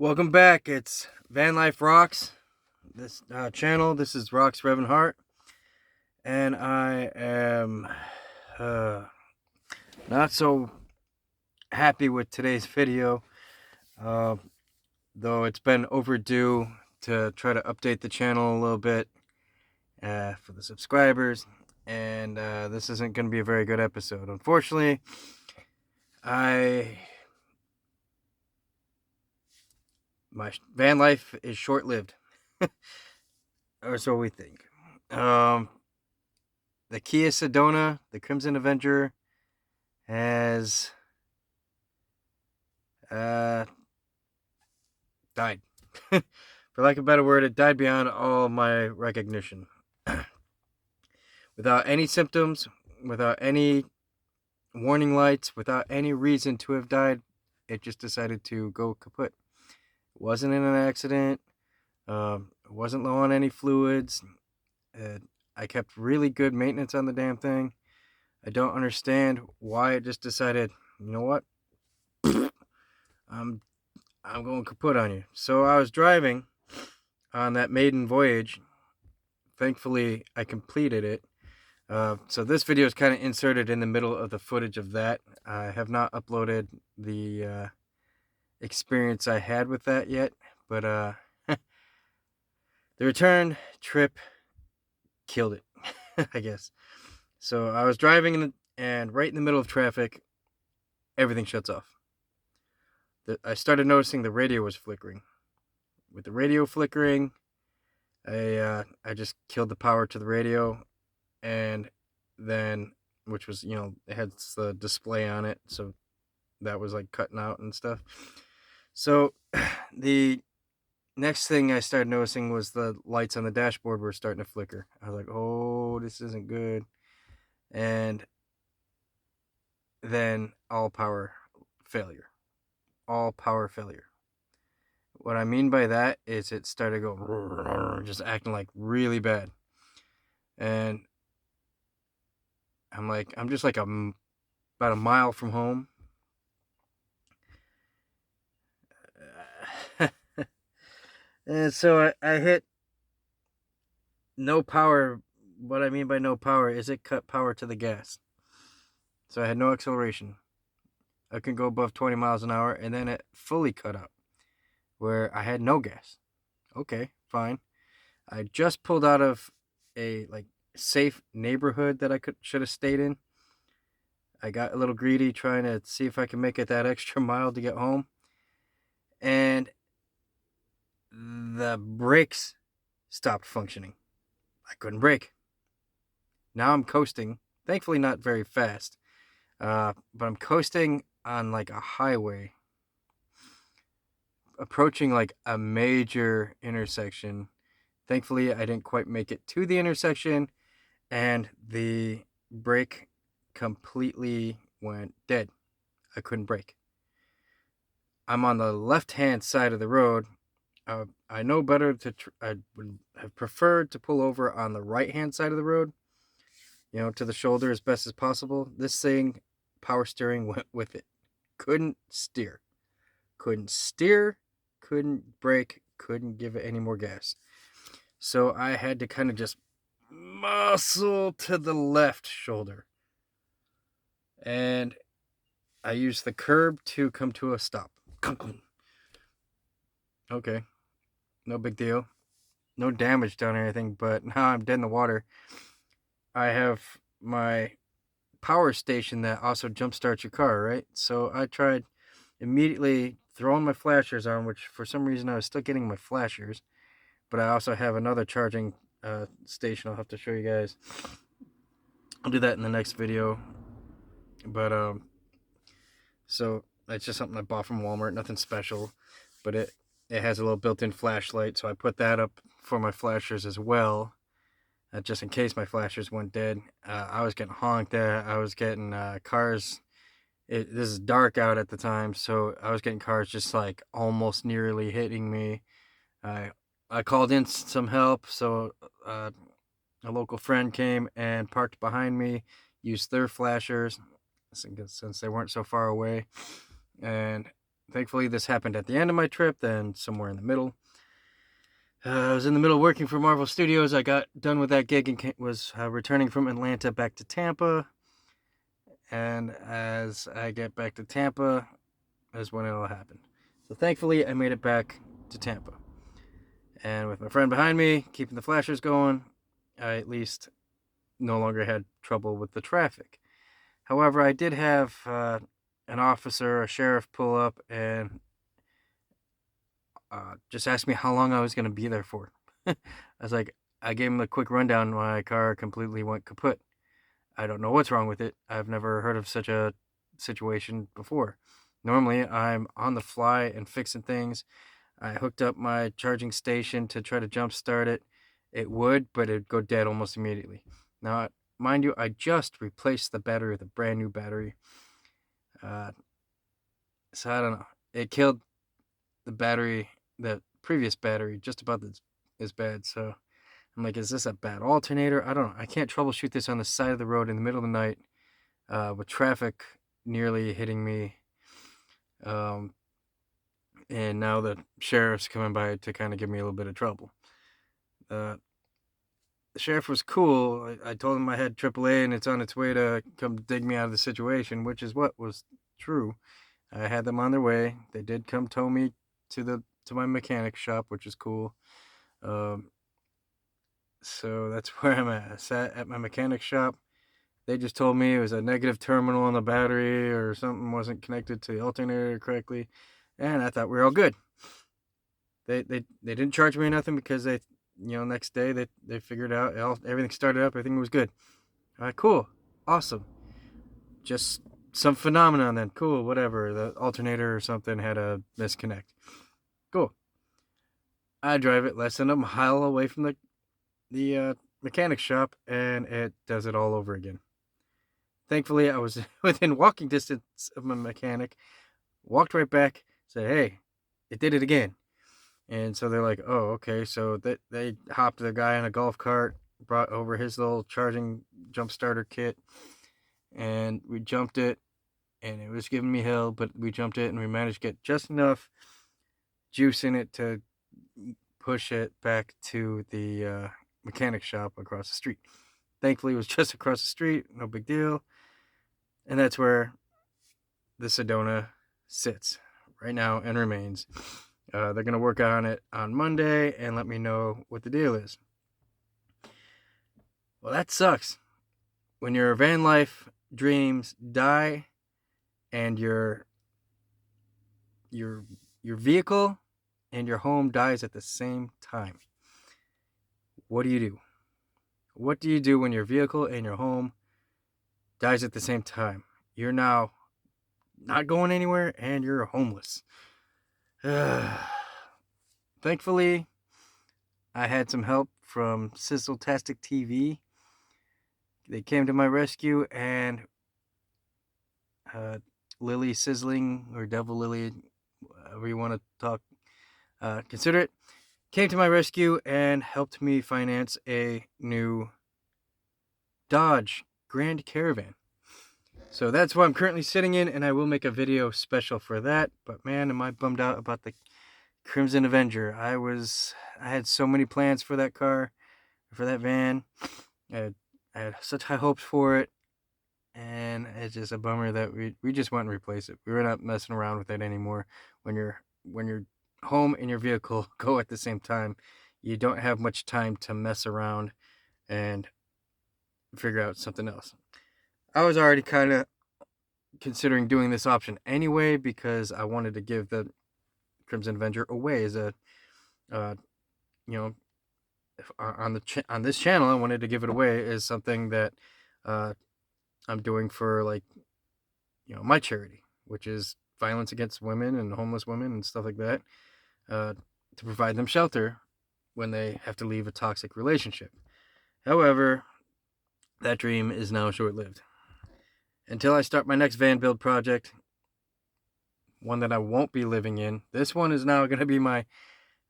Welcome back. It's Vanlife Rox. This channel. This is Rox Revan Hart, and I am uh, not so happy with today's video. Uh, though it's been overdue to try to update the channel a little bit for the subscribers, and this isn't going to be a very good episode. Unfortunately, my van life is short-lived, or so we think. The KIA Sedona, the Krymson Avenger, has died. For lack of a better word, it died beyond all my recognition. Without any symptoms, without any warning lights, without any reason to have died, it just decided to go kaput. It wasn't in an accident. It wasn't low on any fluids. I kept really good maintenance on the damn thing. I don't understand why it just decided, you know what? I'm going kaput on you. So I was driving on that maiden voyage. Thankfully, I completed it. So this video is kind of inserted in the middle of the footage of that. I have not uploaded the experience I had with that yet, but the return trip killed it, I guess. So I was driving and right in the middle of traffic, everything shuts off. I started noticing the radio was flickering. With the radio flickering, I just killed the power to the radio, and then, which was, it had the display on it, so that was like cutting out and stuff. So the next thing I started noticing was the lights on the dashboard were starting to flicker. I was like, oh, this isn't good. And then all power failure. What I mean by that is it started going, just acting like really bad. And I'm just like about a mile from home. And so I hit no power. What I mean by no power is it cut power to the gas. So I had no acceleration. I can go above 20 miles an hour, and then it fully cut out where I had no gas. Okay, fine. I just pulled out of a safe neighborhood that I should have stayed in. I got a little greedy trying to see if I can make it that extra mile to get home. And the brakes stopped functioning. I couldn't brake. Now I'm coasting. Thankfully not very fast. But I'm coasting on like a highway. Approaching like a major intersection. Thankfully I didn't quite make it to the intersection. And the brake completely went dead. I couldn't brake. I'm on the left-hand side of the road. I know better I would have preferred to pull over on the right-hand side of the road, to the shoulder as best as possible. This thing, power steering went with it. Couldn't steer, couldn't brake, couldn't give it any more gas. So I had to kind of just muscle to the left shoulder. And I used the curb to come to a stop. Okay, no big deal. No damage done or anything, but now I'm dead in the water. I have my power station that also jump starts your car, right? So I tried immediately throwing my flashers on, which for some reason I was still getting my flashers, but I also have another charging station I'll have to show you guys. I'll do that in the next video. But so it's just something I bought from Walmart, nothing special, but it has a little built-in flashlight, so I put that up for my flashers as well, just in case my flashers went dead. I was getting honked at. I was getting cars. This is dark out at the time, so I was getting cars just like almost nearly hitting me. I called in some help, so a local friend came and parked behind me, used their flashers since they weren't so far away, and Thankfully, this happened at the end of my trip, then somewhere in the middle. I was in the middle of working for Marvel Studios. I got done with that gig and was returning from Atlanta back to Tampa. And as I get back to Tampa, is when it all happened. So thankfully, I made it back to Tampa. And with my friend behind me, keeping the flashers going, I at least no longer had trouble with the traffic. However, I did have an officer, a sheriff, pull up and just ask me how long I was going to be there for. I was like, I gave him a quick rundown. My car completely went kaput. I don't know what's wrong with it. I've never heard of such a situation before. Normally, I'm on the fly and fixing things. I hooked up my charging station to try to jump start it. It would, but it'd go dead almost immediately. Now, mind you, I just replaced the battery with a brand new battery. So I don't know. It killed the battery, the previous battery, just about as bad. So I'm like, is this a bad alternator? I don't know. I can't troubleshoot this on the side of the road in the middle of the night with traffic nearly hitting me. And now the sheriff's coming by to kind of give me a little bit of trouble. The sheriff was cool. I told him I had AAA and it's on its way to come dig me out of the situation, which is what was true. I had them on their way. They did come tow me to my mechanic shop, which is cool. So that's where I'm at. I sat at my mechanic shop. They just told me it was a negative terminal on the battery or something wasn't connected to the alternator correctly, and I thought we were all good. They didn't charge me nothing because they, next day they figured out everything started up, everything was good. All right, cool, awesome. Just some phenomenon then. Cool, whatever. The alternator or something had a misconnect. Cool. I drive it less than a mile away from the mechanic shop, and it does it all over again. Thankfully, I was within walking distance of my mechanic. Walked right back, said, "Hey, it did it again." And so they're like, "Oh, okay." So they hopped the guy on a golf cart, brought over his little charging jump starter kit, and we jumped it, and it was giving me hell, but we jumped it, and we managed to get just enough juice in it to push it back to the mechanic shop across the street. Thankfully, it was just across the street, no big deal. And that's where the Sedona sits right now and remains. They're going to work on it on Monday and let me know what the deal is. Well, that sucks. When your van life dreams die and your vehicle and your home dies at the same time. What do you do? What do you do when your vehicle and your home dies at the same time? You're now not going anywhere and you're homeless. Thankfully, I had some help from Sizzle-tastic TV. They came to my rescue, and Lily Sizzling, or Devil Lily, however you want to talk, consider it, came to my rescue and helped me finance a new Dodge Grand Caravan. So that's what I'm currently sitting in, and I will make a video special for that. But man, am I bummed out about the Krymson Avenger. I had so many plans for that car, for that van. I had such high hopes for it, and it's just a bummer that we just went and replaced it. We were not messing around with it anymore. When your home and your vehicle go at the same time, you don't have much time to mess around and figure out something else. I was already kind of considering doing this option anyway because I wanted to give the Krymson Avenger away as a, on this channel. I wanted to give it away as something that I'm doing for my charity, which is violence against women and homeless women and stuff like that, to provide them shelter when they have to leave a toxic relationship. However, that dream is now short-lived. Until I start my next van build project, one that I won't be living in. This one is now going to be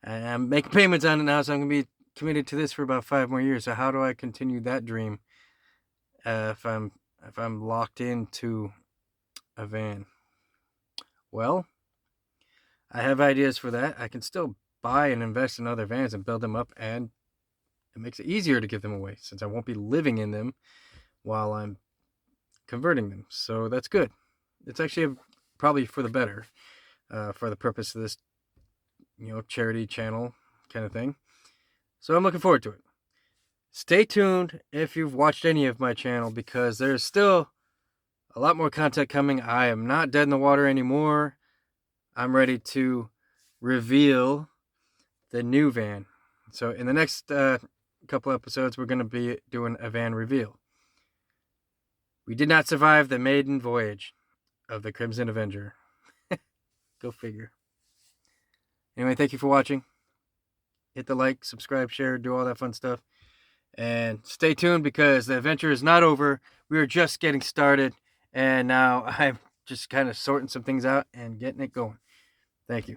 I'm making payments on it now, so I'm going to be committed to this for about 5 more years. So how do I continue that dream if I'm locked into a van? Well, I have ideas for that. I can still buy and invest in other vans and build them up, and it makes it easier to give them away since I won't be living in them while I'm converting them. So that's good. It's actually probably for the better, for the purpose of this, charity channel kind of thing. So I'm looking forward to it. Stay tuned if you've watched any of my channel, because there's still a lot more content coming. I am not dead in the water anymore. I'm ready to reveal the new van. So in the next couple episodes, we're going to be doing a van reveal. We did not survive the maiden voyage of the Krymson Avenger. Go figure. Anyway, thank you for watching. Hit the like, subscribe, share, do all that fun stuff. And stay tuned, because the adventure is not over. We are just getting started. And now I'm just kind of sorting some things out and getting it going. Thank you.